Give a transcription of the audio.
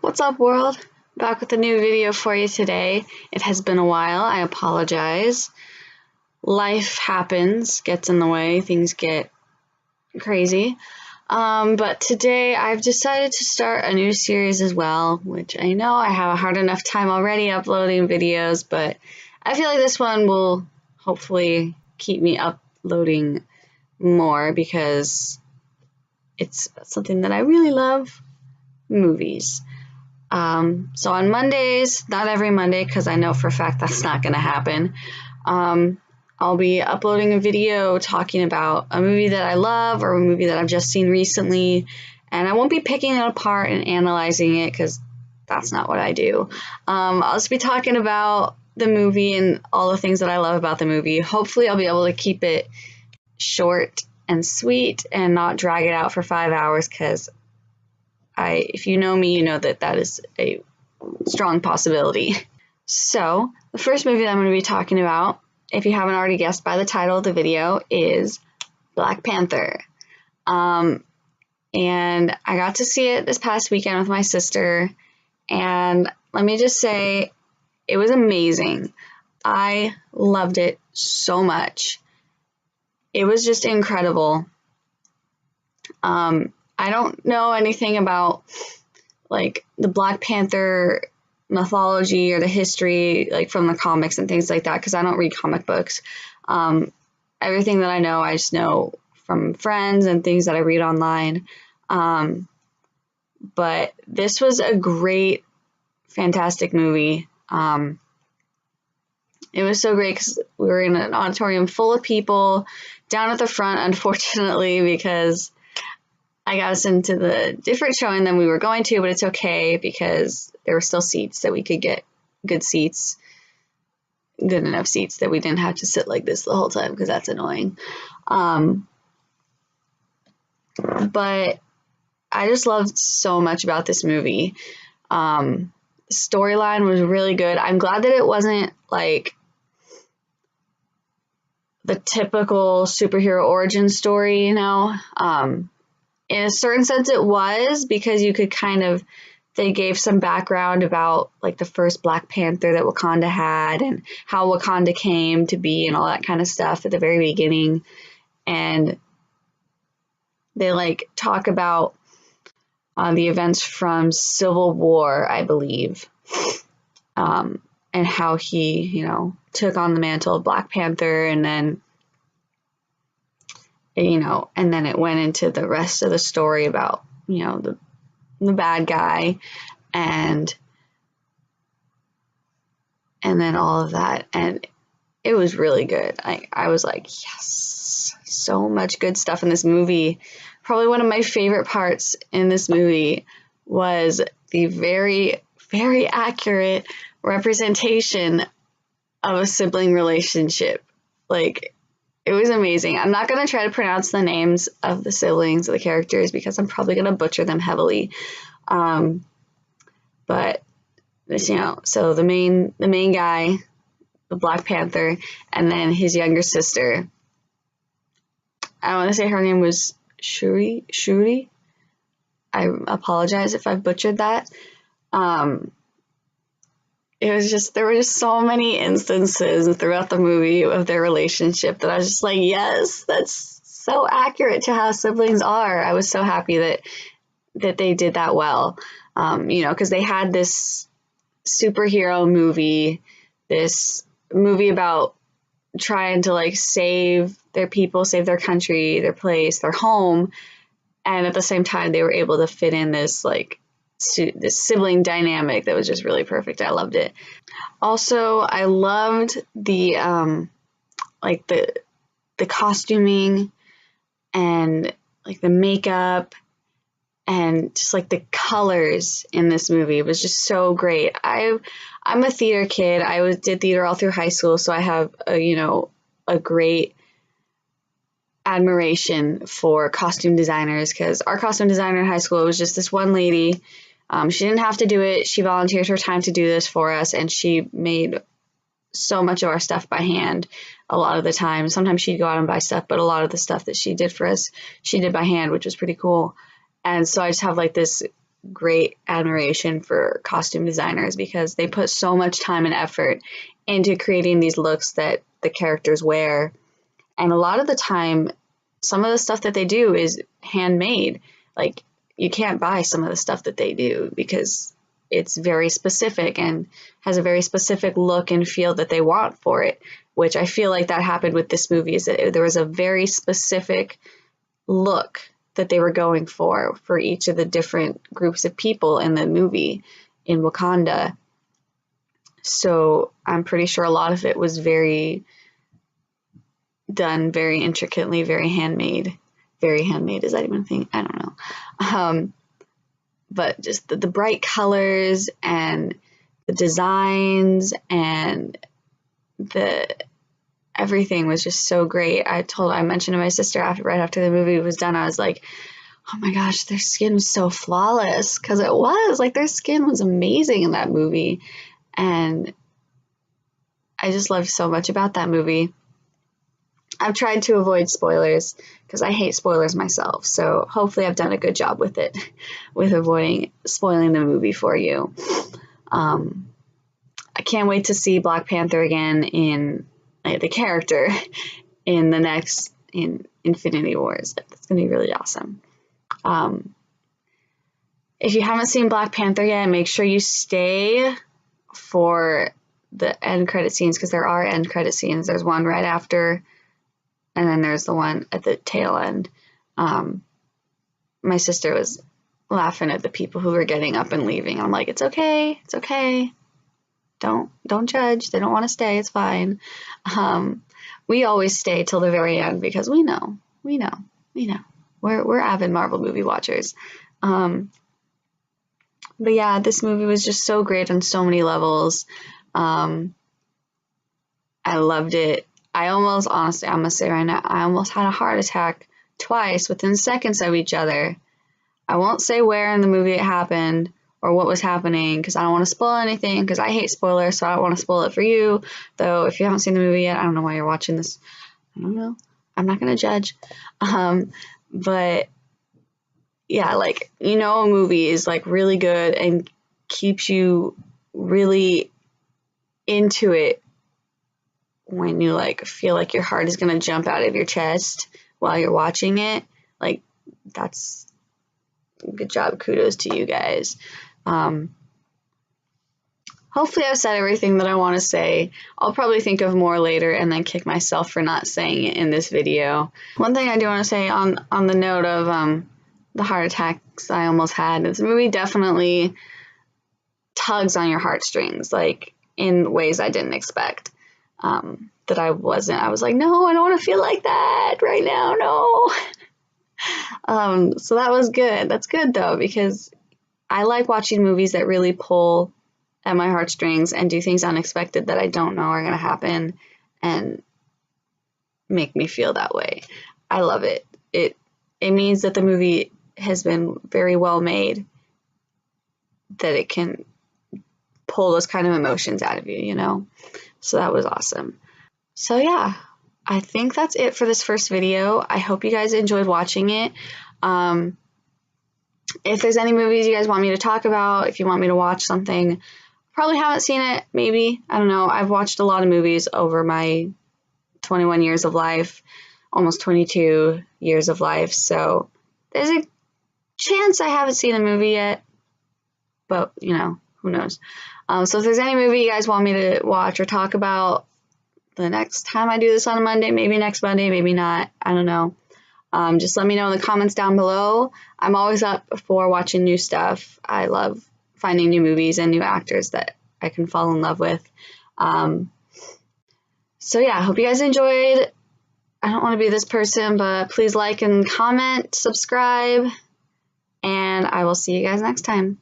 What's up, world? Back with a new video for you today. It has been a while. I apologize. Life happens, gets in the way, things get crazy. But today I've decided to start a new series as well, which I know I have a hard enough time already uploading videos, but I feel like this one will hopefully keep me uploading more because it's something that I really love, movies. So on Mondays, not every Monday, because I know for a fact that's not going to happen, I'll be uploading a video talking about a movie that I love or a movie that I've just seen recently, and I won't be picking it apart and analyzing it because that's not what I do. I'll just be talking about the movie and all the things that I love about the movie. Hopefully I'll be able to keep it short and sweet and not drag it out for 5 hours because if you know me, you know that that is a strong possibility. So, the first movie that I'm going to be talking about, if you haven't already guessed by the title of the video, is Black Panther. And I got to see it this past weekend with my sister, and let me just say, it was amazing. I loved it so much. It was just incredible. I don't know anything about like the Black Panther mythology or the history like from the comics and things like that because I don't read comic books. Everything that I know, I just know from friends and things that I read online. But this was a great, fantastic movie. It was so great because we were in an auditorium full of people down at the front, unfortunately, because I got us into the different showing than we were going to, but it's okay because there were still seats that we could get good seats, good enough seats that we didn't have to sit like this the whole time because that's annoying. But I just loved so much about this movie. The storyline was really good. I'm glad that it wasn't like the typical superhero origin story, you know. In a certain sense it was because you could they gave some background about like the first Black Panther that Wakanda had and how Wakanda came to be and all that kind of stuff at the very beginning. And they like talk about the events from Civil War, I believe, and how he, took on the mantle of Black Panther and then and then it went into the rest of the story about, the bad guy and then all of that. And it was really good. I was like, yes, so much good stuff in this movie. Probably one of my favorite parts in this movie was the very, very accurate representation of a sibling relationship. Like, it was amazing. I'm not going to try to pronounce the names of the siblings, of the characters, because I'm probably going to butcher them heavily. But, so the main guy, the Black Panther, and then his younger sister, I want to say her name was Shuri. I apologize if I butchered that. There were just so many instances throughout the movie of their relationship that I was just like, yes, that's so accurate to how siblings are. I was so happy that they did that well, because they had this superhero movie, this movie about trying to like save their people, save their country, their place, their home, and at the same time they were able to fit in this sibling dynamic that was just really perfect. I loved it. Also, I loved the the costuming and like the makeup and just like the colors in this movie. It was just so great. I'm a theater kid. I did theater all through high school, so I have a great admiration for costume designers because our costume designer in high school was just this one lady. She didn't have to do it. She volunteered her time to do this for us, and she made so much of our stuff by hand a lot of the time. Sometimes she'd go out and buy stuff, but a lot of the stuff that she did for us, she did by hand, which was pretty cool. And so I just have like this great admiration for costume designers because they put so much time and effort into creating these looks that the characters wear. And a lot of the time, some of the stuff that they do is handmade. Like, you can't buy some of the stuff that they do because it's very specific and has a very specific look and feel that they want for it, which I feel like that happened with this movie, is that there was a very specific look that they were going for each of the different groups of people in the movie in Wakanda. So I'm pretty sure a lot of it was very done very intricately, very handmade. Very handmade, is that even a thing? I don't know. But just the bright colors and the designs and everything was just so great. I mentioned to my sister right after the movie was done, I was like, oh my gosh, their skin was so flawless, because it was like their skin was amazing in that movie. And I just loved so much about that movie. I've tried to avoid spoilers because I hate spoilers myself. So hopefully I've done a good job with it, with avoiding spoiling the movie for you. I can't wait to see Black Panther again in the character in Infinity Wars. That's going to be really awesome. If you haven't seen Black Panther yet, make sure you stay for the end credit scenes, because there are end credit scenes. There's one right after, and then there's the one at the tail end. My sister was laughing at the people who were getting up and leaving. I'm like, it's okay. It's okay. Don't judge. They don't want to stay. It's fine. We always stay till the very end because we know. We're avid Marvel movie watchers. But yeah, this movie was just so great on so many levels. I loved it. Honestly, I'm gonna say right now, I almost had a heart attack twice within seconds of each other. I won't say where in the movie it happened or what was happening because I don't want to spoil anything, because I hate spoilers, so I don't want to spoil it for you. Though if you haven't seen the movie yet, I don't know why you're watching this. I don't know. I'm not gonna judge. But yeah, like, a movie is like really good and keeps you really into it when you like feel like your heart is gonna jump out of your chest while you're watching it. Like, that's good job. Kudos to you guys. Hopefully I've said everything that I want to say. I'll probably think of more later and then kick myself for not saying it in this video. One thing I do want to say on the note of the heart attacks I almost had, this movie definitely tugs on your heartstrings, like in ways I didn't expect. That I was like, no, I don't want to feel like that right now, no. So that was good. That's good though, because I like watching movies that really pull at my heartstrings and do things unexpected that I don't know are going to happen and make me feel that way. I love it. It means that the movie has been very well made, that it can pull those kind of emotions out of you, So that was awesome. So yeah, I think that's it for this first video. I hope you guys enjoyed watching it. If there's any movies you guys want me to talk about, if you want me to watch something, probably haven't seen it, maybe. I don't know. I've watched a lot of movies over my 21 years of life, almost 22 years of life. So there's a chance I haven't seen a movie yet, but who knows? So if there's any movie you guys want me to watch or talk about the next time I do this on a Monday, maybe next Monday, maybe not, I don't know. Just let me know in the comments down below. I'm always up for watching new stuff. I love finding new movies and new actors that I can fall in love with. So yeah, I hope you guys enjoyed. I don't want to be this person, but please like and comment, subscribe, and I will see you guys next time.